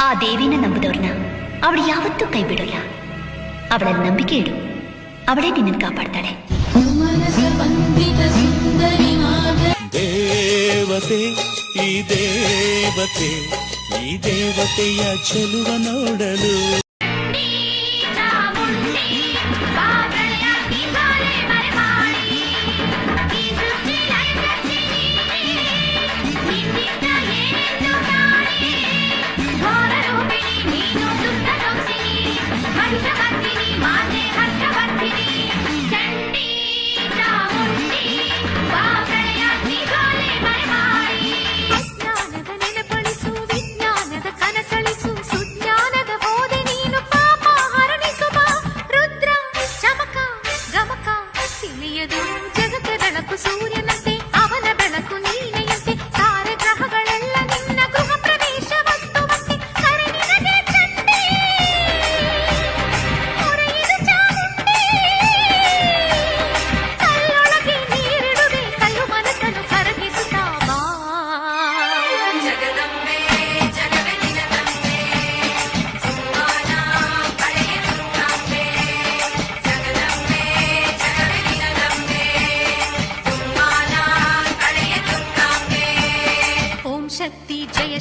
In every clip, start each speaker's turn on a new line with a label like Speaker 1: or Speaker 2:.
Speaker 1: ಆ ದೇವಿನ ನಂಬಿದವ್ರನ್ನ ಅವಳು ಯಾವತ್ತೂ ಕೈ ಬಿಡೋಲ್ಲ. ಅವಳಲ್ಲಿ ನಂಬಿಕೆ ಇಡು, ಅವಳೇ ನಿನ್ನನ್ನು ಕಾಪಾಡ್ತಾಳೆ.
Speaker 2: ದೇವತೆ ಈ ದೇವತೆ, ಈ ದೇವತೆಯ ಚೆಲುವ ನೋಡಲು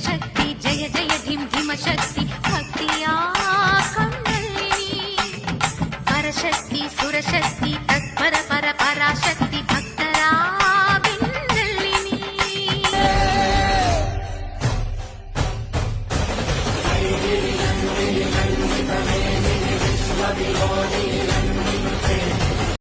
Speaker 3: शक्ति जय धिम धिम शक्ति